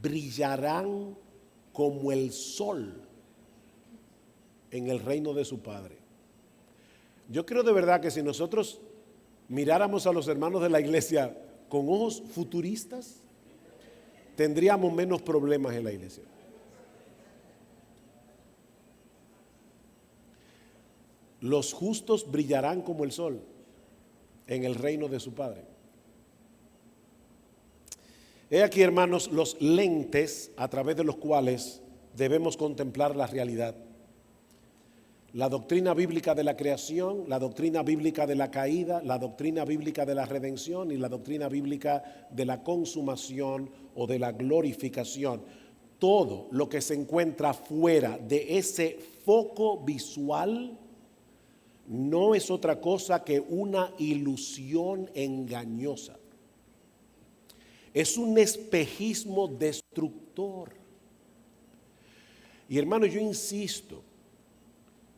brillarán como el sol en el reino de su Padre. Yo creo de verdad que si nosotros miráramos a los hermanos de la iglesia con ojos futuristas, tendríamos menos problemas en la iglesia. Los justos brillarán como el sol en el reino de su Padre. He aquí, hermanos, los lentes a través de los cuales debemos contemplar la realidad. La doctrina bíblica de la creación, la doctrina bíblica de la caída, la doctrina bíblica de la redención y la doctrina bíblica de la consumación o de la glorificación. Todo lo que se encuentra fuera de ese foco visual no es otra cosa que una ilusión engañosa. Es un espejismo destructor. Y hermano, yo insisto,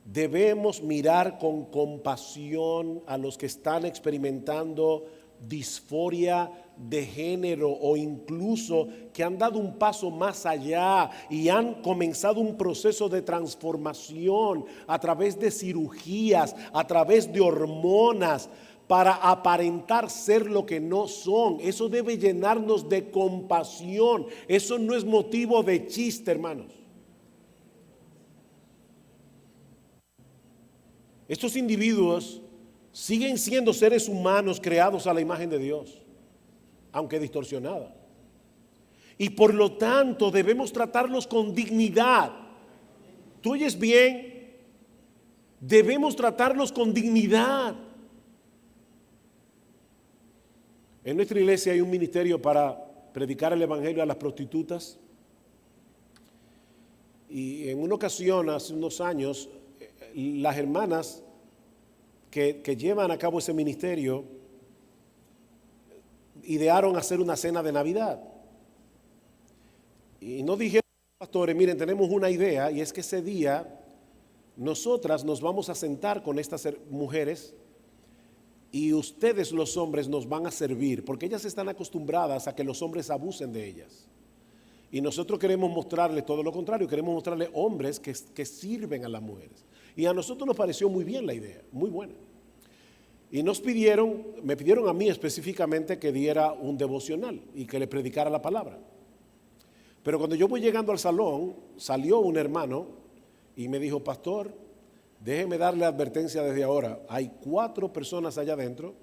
debemos mirar con compasión a los que están experimentando disforia de género o incluso que han dado un paso más allá y han comenzado un proceso de transformación a través de cirugías, a través de hormonas, para aparentar ser lo que no son. Eso debe llenarnos de compasión. Eso no es motivo de chiste, hermanos. Estos individuos siguen siendo seres humanos creados a la imagen de Dios, aunque distorsionada. Y por lo tanto debemos tratarlos con dignidad. ¿Tú oyes bien? Debemos tratarlos con dignidad. En nuestra iglesia hay un ministerio para predicar el evangelio a las prostitutas. Y en una ocasión, hace unos años, las hermanas que llevan a cabo ese ministerio idearon hacer una cena de Navidad. Y no dijeron, pastores, miren, tenemos una idea, y es que ese día nosotras nos vamos a sentar con estas mujeres y ustedes los hombres nos van a servir, porque ellas están acostumbradas a que los hombres abusen de ellas. Y nosotros queremos mostrarles todo lo contrario, queremos mostrarles hombres que sirven a las mujeres. Y a nosotros nos pareció muy bien la idea, muy buena. Y me pidieron a mí específicamente que diera un devocional y que le predicara la palabra. Pero cuando yo voy llegando al salón, salió un hermano y me dijo, pastor, déjeme darle advertencia desde ahora. Hay 4 personas allá adentro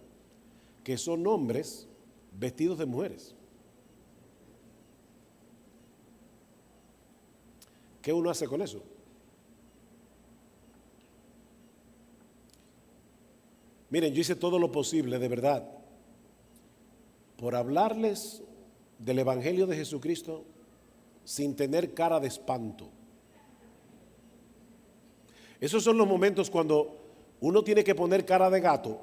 que son hombres vestidos de mujeres. ¿Qué uno hace con eso? Miren, yo hice todo lo posible, de verdad, por hablarles del Evangelio de Jesucristo sin tener cara de espanto. Esos son los momentos cuando uno tiene que poner cara de gato.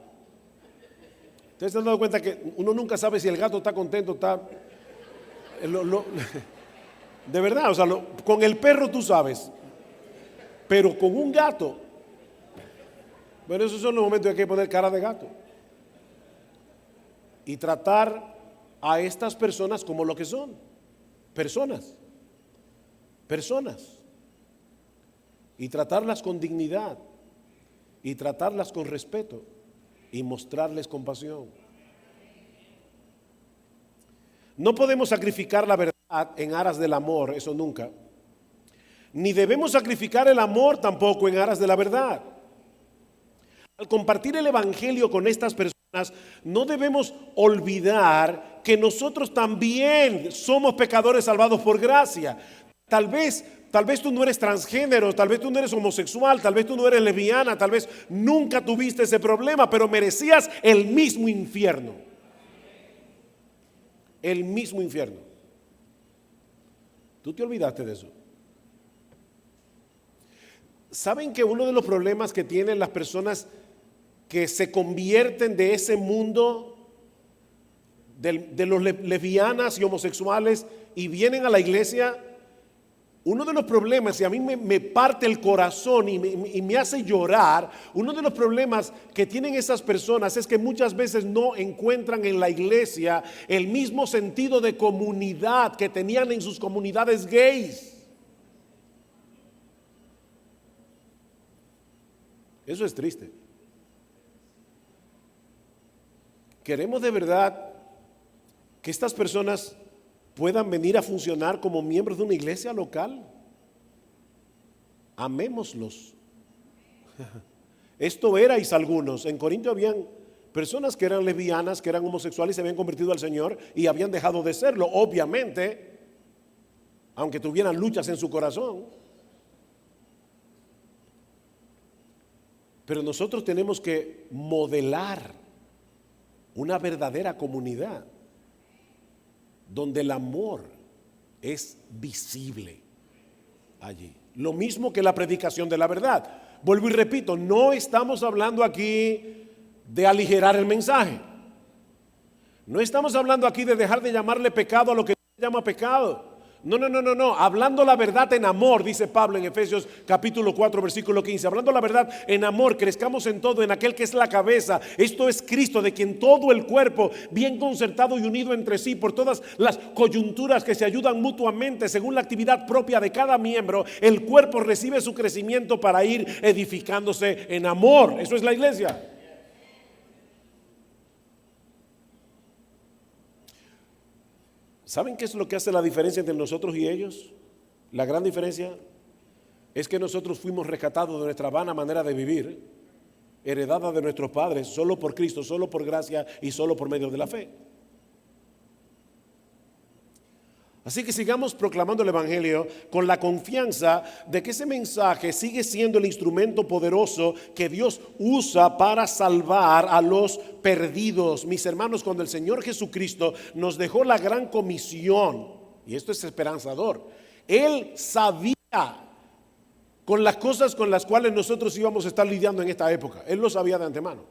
¿Ustedes se han dado cuenta que uno nunca sabe si el gato está contento, de verdad, o sea, con el perro tú sabes, pero con un gato, bueno, esos son los momentos en que hay que poner cara de gato y tratar a estas personas como lo que son, personas, y tratarlas con dignidad y tratarlas con respeto y mostrarles compasión. No podemos sacrificar la verdad en aras del amor, eso nunca. Ni debemos sacrificar el amor tampoco en aras de la verdad. Al compartir el Evangelio con estas personas, no debemos olvidar que nosotros también somos pecadores salvados por gracia. Tal vez tú no eres transgénero, tal vez tú no eres homosexual, tal vez tú no eres lesbiana, tal vez nunca tuviste ese problema, pero merecías el mismo infierno. El mismo infierno. ¿Tú te olvidaste de eso? ¿Saben que uno de los problemas que tienen las personas que se convierten de ese mundo de los lesbianas y homosexuales y vienen a la iglesia? Uno de los problemas, y a mí me parte el corazón y me hace llorar, uno de los problemas que tienen esas personas es que muchas veces no encuentran en la iglesia el mismo sentido de comunidad que tenían en sus comunidades gays. Eso es triste. Queremos de verdad que estas personas puedan venir a funcionar como miembros de una iglesia local. Amémoslos. Esto erais algunos. En Corinto habían personas que eran lesbianas, que eran homosexuales y se habían convertido al Señor y habían dejado de serlo, obviamente, aunque tuvieran luchas en su corazón. Pero nosotros tenemos que modelar una verdadera comunidad donde el amor es visible allí. Lo mismo que la predicación de la verdad. Vuelvo y repito, no estamos hablando aquí de aligerar el mensaje. No estamos hablando aquí de dejar de llamarle pecado a lo que se llama pecado. No. Hablando la verdad en amor, dice Pablo en Efesios capítulo 4, versículo 15. Hablando la verdad en amor, crezcamos en todo, en aquel que es la cabeza. Esto es Cristo, de quien todo el cuerpo, bien concertado y unido entre sí, por todas las coyunturas que se ayudan mutuamente, según la actividad propia de cada miembro, el cuerpo recibe su crecimiento para ir edificándose en amor. Eso es la iglesia. ¿Saben qué es lo que hace la diferencia entre nosotros y ellos? La gran diferencia es que nosotros fuimos rescatados de nuestra vana manera de vivir, heredada de nuestros padres, solo por Cristo, solo por gracia y solo por medio de la fe. Así que sigamos proclamando el Evangelio con la confianza de que ese mensaje sigue siendo el instrumento poderoso que Dios usa para salvar a los perdidos. Mis hermanos, cuando el Señor Jesucristo nos dejó la gran comisión, y esto es esperanzador, Él sabía con las cosas con las cuales nosotros íbamos a estar lidiando en esta época. Él lo sabía de antemano.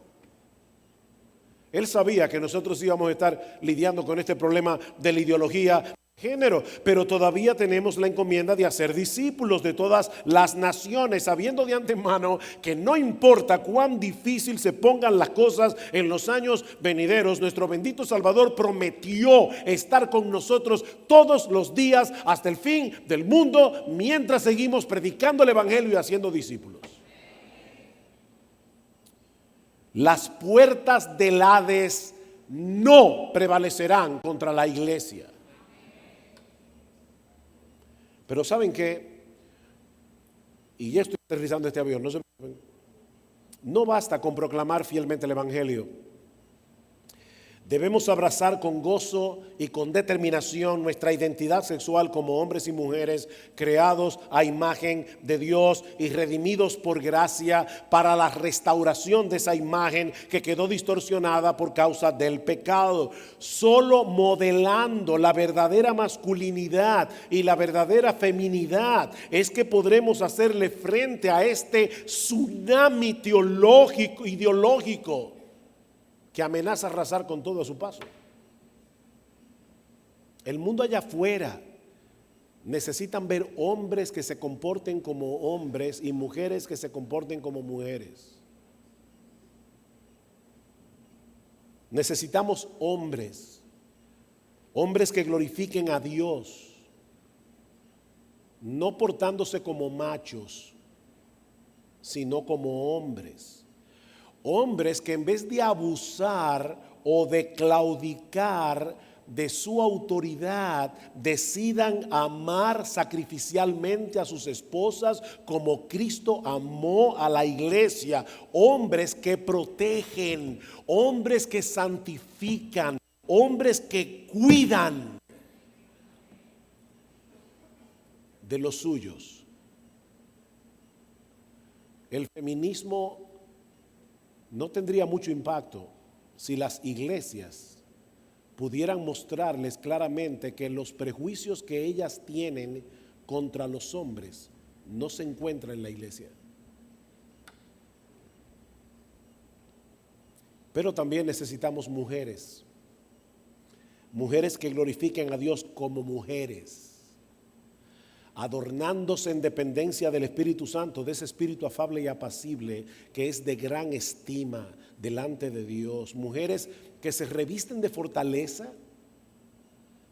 Él sabía que nosotros íbamos a estar lidiando con este problema de la ideología de género, pero todavía tenemos la encomienda de hacer discípulos de todas las naciones, sabiendo de antemano que no importa cuán difícil se pongan las cosas en los años venideros, nuestro bendito Salvador prometió estar con nosotros todos los días hasta el fin del mundo, mientras seguimos predicando el evangelio y haciendo discípulos. Las puertas del Hades no prevalecerán contra la iglesia. Pero ¿saben qué? Y ya estoy aterrizando este avión. No basta con proclamar fielmente el evangelio. Debemos abrazar con gozo y con determinación nuestra identidad sexual como hombres y mujeres creados a imagen de Dios y redimidos por gracia para la restauración de esa imagen que quedó distorsionada por causa del pecado. Solo modelando la verdadera masculinidad y la verdadera feminidad es que podremos hacerle frente a este tsunami teológico, ideológico, que amenaza arrasar con todo a su paso. El mundo allá afuera necesitan ver hombres que se comporten como hombres y mujeres que se comporten como mujeres. Necesitamos hombres que glorifiquen a Dios, no portándose como machos, sino como hombres. Hombres que en vez de abusar o de claudicar de su autoridad, decidan amar sacrificialmente a sus esposas como Cristo amó a la iglesia. Hombres que protegen, hombres que santifican, hombres que cuidan de los suyos. El feminismo no tendría mucho impacto si las iglesias pudieran mostrarles claramente que los prejuicios que ellas tienen contra los hombres no se encuentran en la iglesia. Pero también necesitamos mujeres que glorifiquen a Dios como mujeres, adornándose en dependencia del Espíritu Santo, de ese espíritu afable y apacible que es de gran estima delante de Dios. Mujeres que se revisten de fortaleza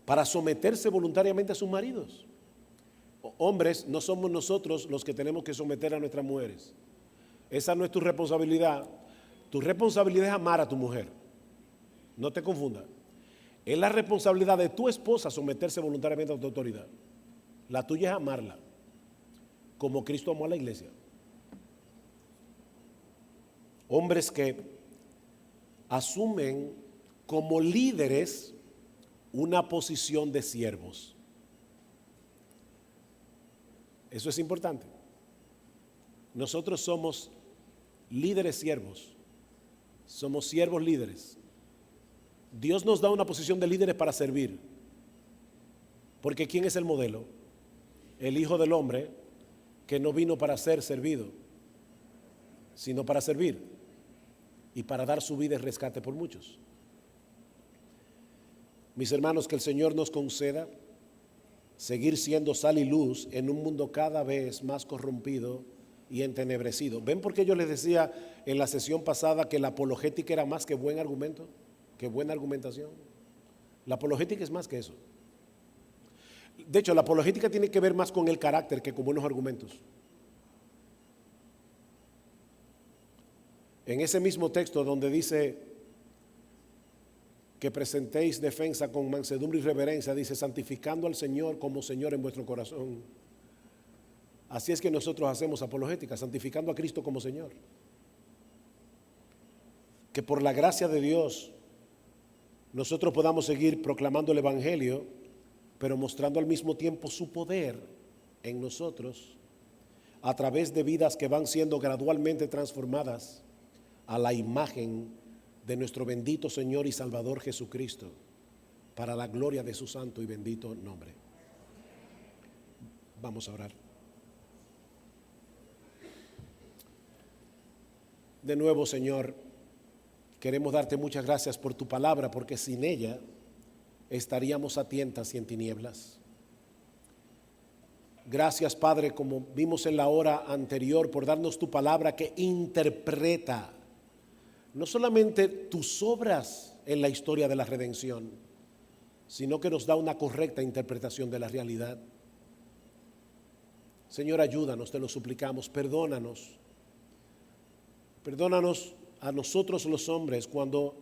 para someterse voluntariamente a sus maridos. Hombres, no somos nosotros los que tenemos que someter a nuestras mujeres. Esa no es tu responsabilidad. Tu responsabilidad es amar a tu mujer. No te confundas. Es la responsabilidad de tu esposa someterse voluntariamente a tu autoridad. La tuya es amarla, como Cristo amó a la iglesia. Hombres que asumen como líderes una posición de siervos. Eso es importante. Nosotros somos líderes siervos. Somos siervos líderes. Dios nos da una posición de líderes para servir. Porque ¿quién es el modelo? El Hijo del Hombre, que no vino para ser servido, sino para servir y para dar su vida en rescate por muchos. Mis hermanos, que el Señor nos conceda seguir siendo sal y luz en un mundo cada vez más corrompido y entenebrecido. ¿Ven por qué yo les decía en la sesión pasada que la apologética era más que buen argumento, que buena argumentación? La apologética es más que eso. De hecho, la apologética tiene que ver más con el carácter que con buenos argumentos. En ese mismo texto donde dice que presentéis defensa con mansedumbre y reverencia, dice santificando al Señor como Señor en vuestro corazón. Así es que nosotros hacemos apologética, santificando a Cristo como Señor. Que por la gracia de Dios nosotros podamos seguir proclamando el evangelio, pero mostrando al mismo tiempo su poder en nosotros a través de vidas que van siendo gradualmente transformadas a la imagen de nuestro bendito Señor y Salvador Jesucristo, para la gloria de su santo y bendito nombre. Vamos a orar. De nuevo, Señor, queremos darte muchas gracias por tu palabra, porque sin ella estaríamos a tientas y en tinieblas. Gracias, Padre, como vimos en la hora anterior, por darnos tu palabra que interpreta no solamente tus obras en la historia de la redención, sino que nos da una correcta interpretación de la realidad. Señor, ayúdanos, te lo suplicamos, perdónanos. Perdónanos a nosotros los hombres cuando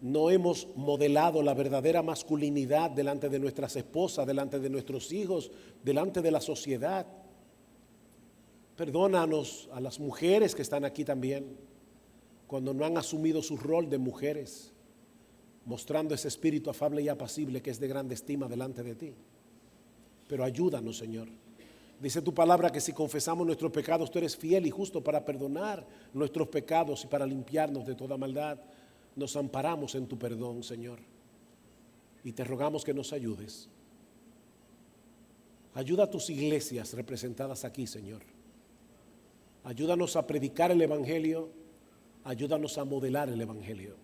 no hemos modelado la verdadera masculinidad delante de nuestras esposas, delante de nuestros hijos, delante de la sociedad. Perdónanos a las mujeres que están aquí también, cuando no han asumido su rol de mujeres, mostrando ese espíritu afable y apacible que es de grande estima delante de ti. Pero ayúdanos, Señor. Dice tu palabra que si confesamos nuestros pecados, tú eres fiel y justo para perdonar nuestros pecados y para limpiarnos de toda maldad. Nos amparamos en tu perdón, Señor, y te rogamos que nos ayudes. Ayuda a tus iglesias representadas aquí, Señor. Ayúdanos a predicar el Evangelio, ayúdanos a modelar el Evangelio,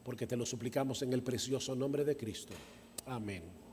porque te lo suplicamos en el precioso nombre de Cristo. Amén.